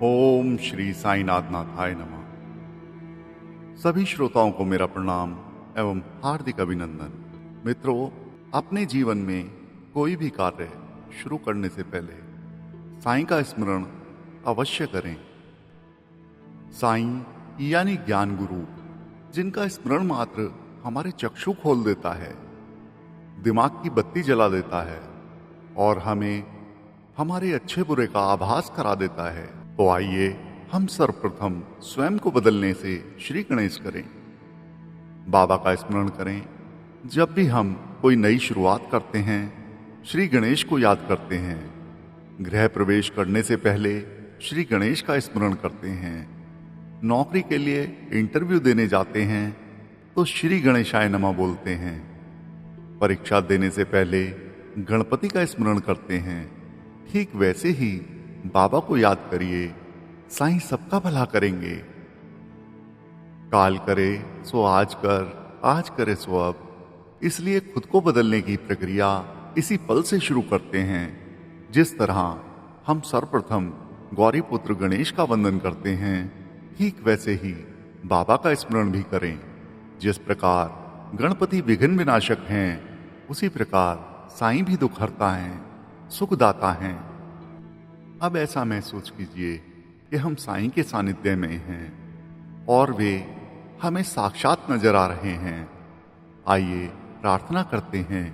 ओम श्री साईनाथ नाथाय नमः। सभी श्रोताओं को मेरा प्रणाम एवं हार्दिक अभिनंदन। मित्रों, अपने जीवन में कोई भी कार्य शुरू करने से पहले साईं का स्मरण अवश्य करें। साईं यानी ज्ञान गुरु, जिनका स्मरण मात्र हमारे चक्षु खोल देता है, दिमाग की बत्ती जला देता है और हमें हमारे अच्छे बुरे का आभास करा देता है। तो आइए हम सर्वप्रथम स्वयं को बदलने से श्री गणेश करें, बाबा का स्मरण करें। जब भी हम कोई नई शुरुआत करते हैं, श्री गणेश को याद करते हैं। गृह प्रवेश करने से पहले श्री गणेश का स्मरण करते हैं। नौकरी के लिए इंटरव्यू देने जाते हैं तो श्री गणेशाय नमः बोलते हैं। परीक्षा देने से पहले गणपति का स्मरण करते हैं। ठीक वैसे ही बाबा को याद करिए, साईं सबका भला करेंगे। काल करे सो आज कर, आज करे सो अब। इसलिए खुद को बदलने की प्रक्रिया इसी पल से शुरू करते हैं। जिस तरह हम सर्वप्रथम गौरी पुत्र गणेश का वंदन करते हैं, ठीक वैसे ही बाबा का स्मरण भी करें। जिस प्रकार गणपति विघ्न विनाशक हैं, उसी प्रकार साईं भी दुख हरता है, सुखदाता हैं। अब ऐसा महसूस कीजिए कि हम साईं के सानिध्य में हैं और वे हमें साक्षात नजर आ रहे हैं। आइए प्रार्थना करते हैं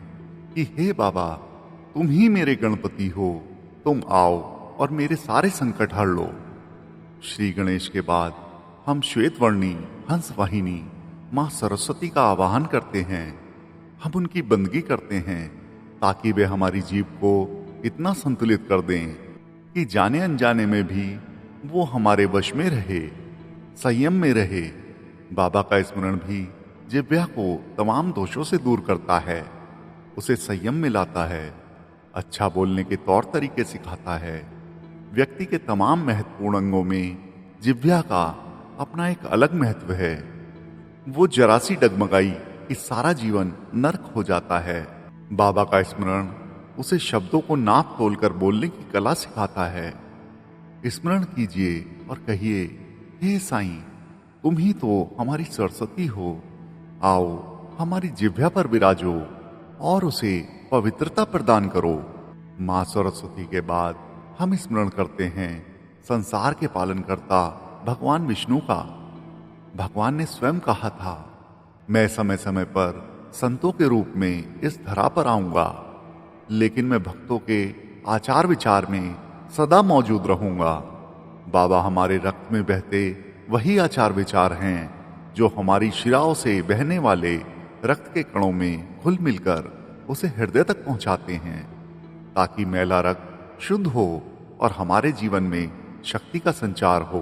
कि हे बाबा, तुम ही मेरे गणपति हो, तुम आओ और मेरे सारे संकट हर लो। श्री गणेश के बाद हम श्वेत वर्णी हंस वाहिनी मां सरस्वती का आवाहन करते हैं। हम उनकी बंदगी करते हैं ताकि वे हमारी जीभ को इतना संतुलित कर दें कि जाने अनजाने में भी वो हमारे वश में रहे, संयम में रहे। बाबा का स्मरण भी जिह्वा को तमाम दोषों से दूर करता है, उसे संयम में लाता है, अच्छा बोलने के तौर तरीके सिखाता है। व्यक्ति के तमाम महत्वपूर्ण अंगों में जिह्वा का अपना एक अलग महत्व है। वो जरा सी डगमगाई कि सारा जीवन नर्क हो जाता है। बाबा का स्मरण उसे शब्दों को नाप तोल कर बोलने की कला सिखाता है। स्मरण कीजिए और कहिए, हे साईं, तुम ही तो हमारी सरस्वती हो। आओ हमारी जिह्वा पर विराजो और उसे पवित्रता प्रदान करो। मां सरस्वती के बाद हम स्मरण करते हैं संसार के पालनकर्ता भगवान विष्णु का। भगवान ने स्वयं कहा था, मैं समय समय पर संतों के रूप में इस धरा पर आऊंगा, लेकिन मैं भक्तों के आचार विचार में सदा मौजूद रहूंगा। बाबा हमारे रक्त में बहते वही आचार विचार हैं जो हमारी शिराओं से बहने वाले रक्त के कणों में घुल मिलकर उसे हृदय तक पहुंचाते हैं, ताकि मैला रक्त शुद्ध हो और हमारे जीवन में शक्ति का संचार हो।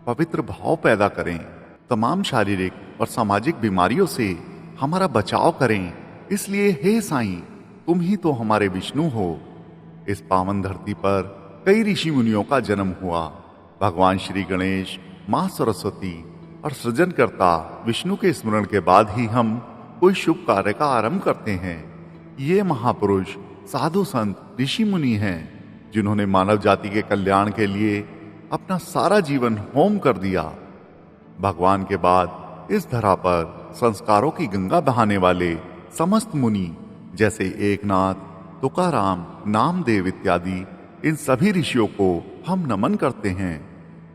पवित्र भाव पैदा करें, तमाम शारीरिक और सामाजिक बीमारियों से हमारा बचाव करें। इसलिए हे साईं, तुम ही तो हमारे विष्णु हो। इस पावन धरती पर कई ऋषि मुनियों का जन्म हुआ। भगवान श्री गणेश, मां सरस्वती और सृजनकर्ता विष्णु के स्मरण के बाद ही हम कोई शुभ कार्य का आरंभ करते हैं। ये महापुरुष साधु संत ऋषि मुनि हैं जिन्होंने मानव जाति के कल्याण के लिए अपना सारा जीवन होम कर दिया। भगवान के बाद इस धरा पर संस्कारों की गंगा बहाने वाले समस्त मुनि जैसे एकनाथ, तुकाराम, नामदेव इत्यादि इन सभी ऋषियों को हम नमन करते हैं।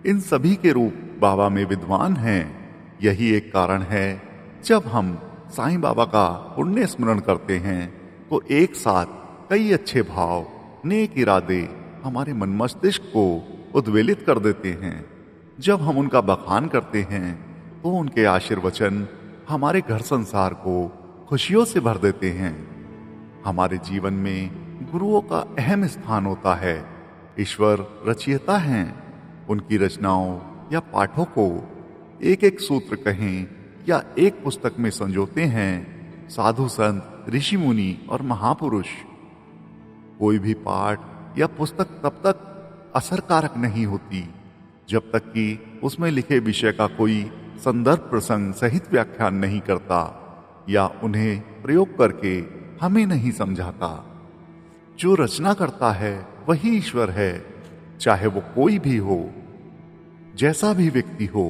इन सभी के रूप बाबा में विद्वान हैं। यही एक कारण है जब हम साईं बाबा का पुण्य स्मरण करते हैं तो एक साथ कई अच्छे भाव, नेक इरादे हमारे मन मस्तिष्क को उद्वेलित कर देते हैं। जब हम उनका बखान करते हैं तो उनके आशीर्वचन हमारे घर संसार को खुशियों से भर देते हैं। हमारे जीवन में गुरुओं का अहम स्थान होता है। ईश्वर रचयिता हैं। उनकी रचनाओं या पाठों को एक एक सूत्र कहें या एक पुस्तक में संजोते हैं साधु संत, ऋषि मुनि और महापुरुष। कोई भी पाठ या पुस्तक तब तक असरकारक नहीं होती जब तक कि उसमें लिखे विषय का कोई संदर्भ प्रसंग सहित व्याख्यान नहीं करता या उन्हें प्रयोग करके हमें नहीं समझाता। जो रचना करता है वही ईश्वर है। चाहे वो कोई भी हो, जैसा भी व्यक्ति हो।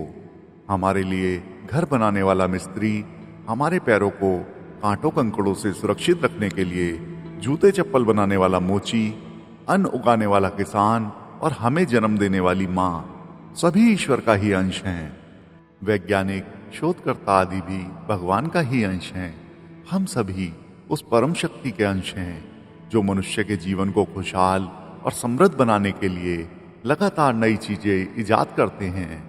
हमारे लिए घर बनाने वाला मिस्त्री, हमारे पैरों को कांटों कंकड़ों से सुरक्षित रखने के लिए जूते चप्पल बनाने वाला मोची, अन्न उगाने वाला किसान और हमें जन्म देने वाली माँ, सभी ईश्वर का ही अंश हैं। वैज्ञानिक, शोधकर्ता आदि भी भगवान का ही अंश हैं। हम सभी उस परम शक्ति के अंश हैं जो मनुष्य के जीवन को खुशहाल और समृद्ध बनाने के लिए लगातार नई चीजें इजाद करते हैं।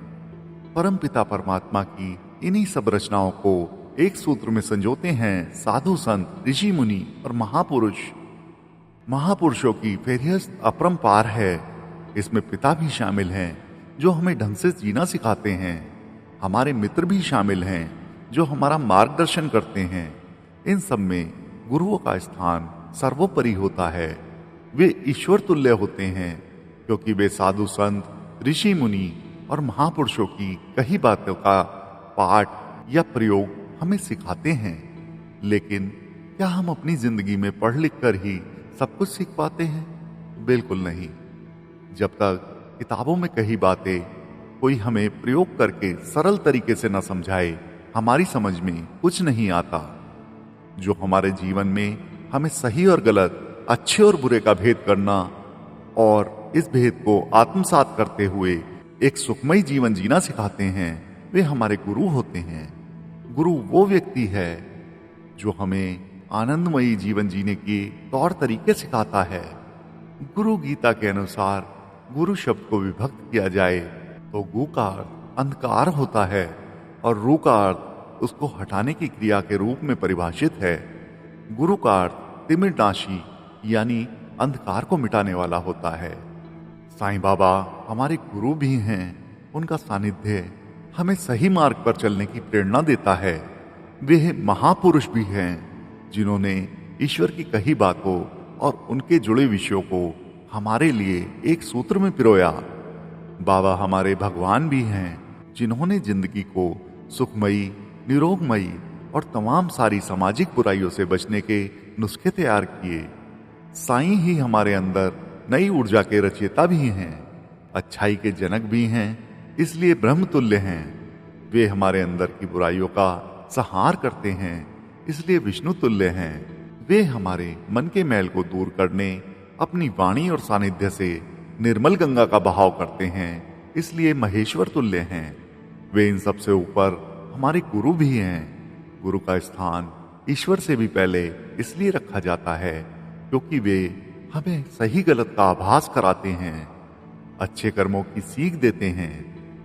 परम पिता परमात्मा की इन्हीं सब रचनाओं को एक सूत्र में संजोते हैं साधु संत, ऋषि मुनि और महापुरुष। महापुरुषों की फेरियत अपरंपार है। इसमें पिता भी शामिल हैं जो हमें ढंग से जीना सिखाते हैं। हमारे मित्र भी शामिल हैं जो हमारा मार्गदर्शन करते हैं। इन सब में गुरुओं का स्थान सर्वोपरि होता है। वे ईश्वर तुल्य होते हैं क्योंकि वे साधु संत, ऋषि मुनि और महापुरुषों की कही बातों का पाठ या प्रयोग हमें सिखाते हैं। लेकिन क्या हम अपनी जिंदगी में पढ़ लिख कर ही सब कुछ सीख पाते हैं? बिल्कुल नहीं। जब तक किताबों में कही बातें कोई हमें प्रयोग करके सरल तरीके से न समझाए, हमारी समझ में कुछ नहीं आता। जो हमारे जीवन में हमें सही और गलत, अच्छे और बुरे का भेद करना और इस भेद को आत्मसात करते हुए एक सुखमय जीवन जीना सिखाते हैं, वे हमारे गुरु होते हैं। गुरु वो व्यक्ति है जो हमें आनंदमयी जीवन जीने के तौर तरीके सिखाता है। गुरु गीता के अनुसार गुरु शब्द को विभक्त किया जाए तो गु का अर्थ अंधकार होता है और रू का अर्थ उसको हटाने की क्रिया के रूप में परिभाषित है। गुरु का अर्थ तिमिरनाशी यानी अंधकार को मिटाने वाला होता है। साईं बाबा हमारे गुरु भी हैं। उनका सानिध्य हमें सही मार्ग पर चलने की प्रेरणा देता है। वे महापुरुष भी हैं जिन्होंने ईश्वर की कही बातों और उनके जुड़े विषयों को हमारे लिए एक सूत्र में पिरोया। बाबा हमारे भगवान भी हैं जिन्होंने जिंदगी को सुखमयी, निरोगमयी और तमाम सारी सामाजिक बुराइयों से बचने के नुस्खे तैयार किए। साईं ही हमारे अंदर नई ऊर्जा के रचयिता भी हैं, अच्छाई के जनक भी हैं, इसलिए ब्रह्मतुल्य हैं। वे हमारे अंदर की बुराइयों का संहार करते हैं, इसलिए विष्णु तुल्य हैं। वे हमारे मन के मैल को दूर करने अपनी वाणी और सानिध्य से निर्मल गंगा का बहाव करते हैं, इसलिए महेश्वर तुल्य हैं। वे इन सबसे ऊपर हमारे गुरु भी हैं। गुरु का स्थान ईश्वर से भी पहले इसलिए रखा जाता है क्योंकि वे हमें सही गलत का आभास कराते हैं, अच्छे कर्मों की सीख देते हैं।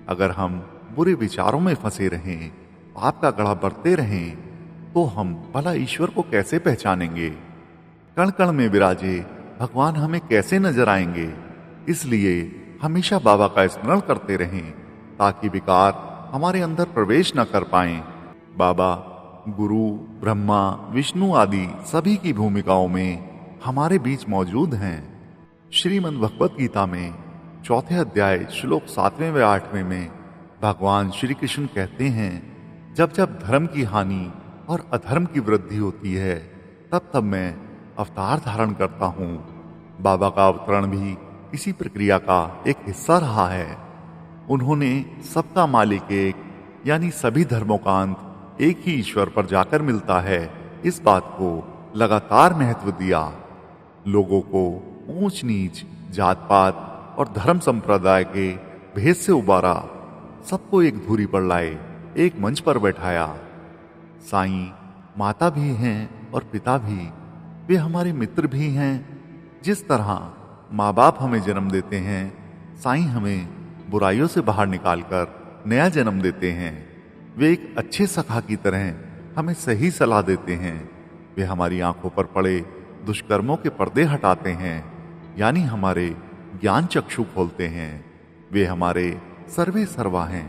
अगर हम बुरे विचारों में फंसे रहें, पाप का गढ़ा बरते रहें, तो हम भला ईश्वर को कैसे पहचानेंगे? कण कण में विराजे भगवान हमें कैसे नजर आएंगे? इसलिए हमेशा बाबा का स्मरण करते रहें ताकि विकार हमारे अंदर प्रवेश न कर पाएं। बाबा गुरु, ब्रह्मा, विष्णु आदि सभी की भूमिकाओं में हमारे बीच मौजूद हैं। श्रीमद् भगवत गीता में 4 अध्याय श्लोक 7वें व 8वें में भगवान श्री कृष्ण कहते हैं, जब जब धर्म की हानि और अधर्म की वृद्धि होती है तब तब मैं अवतार धारण करता हूँ। बाबा का अवतरण भी इसी प्रक्रिया का एक हिस्सा रहा है। उन्होंने सबका मालिक एक यानी सभी धर्मों का अंत एक ही ईश्वर पर जाकर मिलता है, इस बात को लगातार महत्व दिया। लोगों को ऊंच नीच, जात पात और धर्म संप्रदाय के भेद से उबारा, सबको एक धुरी पर लाए, एक मंच पर बैठाया। साईं माता भी हैं और पिता भी। वे हमारे मित्र भी हैं। जिस तरह माँ बाप हमें जन्म देते हैं, साईं हमें बुराइयों से बाहर निकालकर नया जन्म देते हैं। वे एक अच्छे सखा की तरह हमें सही सलाह देते हैं। वे हमारी आंखों पर पड़े दुष्कर्मों के पर्दे हटाते हैं, यानी हमारे ज्ञान चक्षु खोलते हैं। वे हमारे सर्वे सर्वा हैं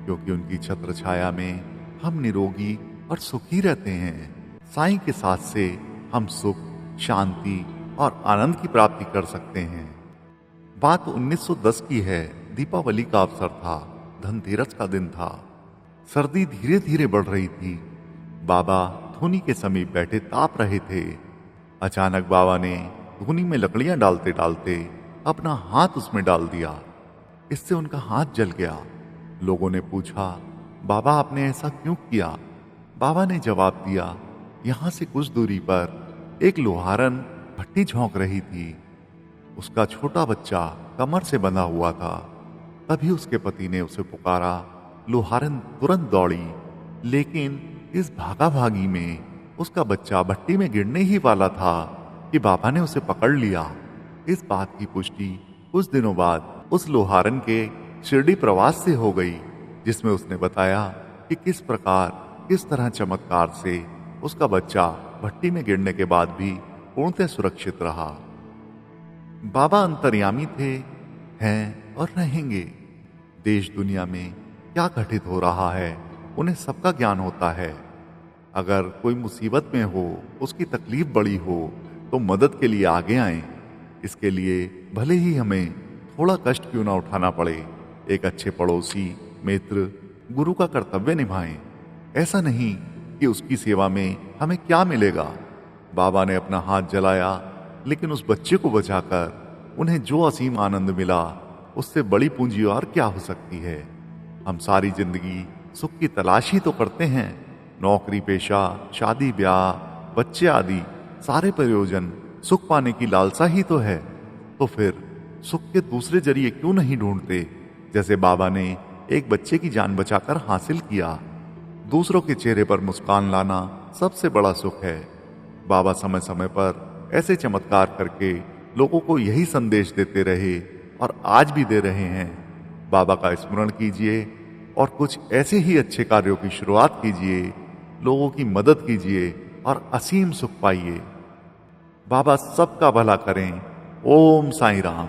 क्योंकि उनकी छत्र छाया में हम निरोगी और सुखी रहते हैं। साईं के साथ से हम सुख, शांति और आनंद की प्राप्ति कर सकते हैं। बात 1910 की है। दीपावली का अवसर था, धनतेरस का दिन था। सर्दी धीरे धीरे बढ़ रही थी। बाबा धूनी के समीप बैठे ताप रहे थे। अचानक बाबा ने धूनी में लकड़ियां डालते डालते अपना हाथ उसमें डाल दिया। इससे उनका हाथ जल गया। लोगों ने पूछा, बाबा आपने ऐसा क्यों किया? बाबा ने जवाब दिया, यहां से कुछ दूरी पर एक लोहारन भट्टी झोंक रही थी। उसका छोटा बच्चा कमर से बंधा हुआ था। तभी उसके पति ने उसे पुकारा। लोहारन तुरंत दौड़ी, लेकिन इस भागा भागी में उसका बच्चा भट्टी में गिरने ही वाला था कि बाबा ने उसे पकड़ लिया। इस बात की पुष्टि कुछ दिनों बाद उस लोहारन के शिरडी प्रवास से हो गई, जिसमें उसने बताया कि किस तरह चमत्कार से उसका बच्चा भट्टी में गिरने के बाद भी पूर्णतः सुरक्षित रहा। बाबा अंतर्यामी थे, हैं और रहेंगे। देश दुनिया में क्या घटित हो रहा है उन्हें सबका ज्ञान होता है। अगर कोई मुसीबत में हो, उसकी तकलीफ बड़ी हो, तो मदद के लिए आगे आएं। इसके लिए भले ही हमें थोड़ा कष्ट क्यों ना उठाना पड़े, एक अच्छे पड़ोसी, मित्र, गुरु का कर्तव्य निभाएं। ऐसा नहीं कि उसकी सेवा में हमें क्या मिलेगा। बाबा ने अपना हाथ जलाया, लेकिन उस बच्चे को बचाकर उन्हें जो असीम आनंद मिला, उससे बड़ी पूंजी और क्या हो सकती है। हम सारी जिंदगी सुख की तलाश ही तो करते हैं। नौकरी पेशा, शादी ब्याह, बच्चे आदि सारे प्रयोजन सुख पाने की लालसा ही तो है। तो फिर सुख के दूसरे जरिए क्यों नहीं ढूंढते, जैसे बाबा ने एक बच्चे की जान बचाकर हासिल किया। दूसरों के चेहरे पर मुस्कान लाना सबसे बड़ा सुख है। बाबा समय समय पर ऐसे चमत्कार करके लोगों को यही संदेश देते रहे और आज भी दे रहे हैं। बाबा का स्मरण कीजिए और कुछ ऐसे ही अच्छे कार्यों की शुरुआत कीजिए, लोगों की मदद कीजिए और असीम सुख पाइए। बाबा सबका भला करें। ओम साईं राम।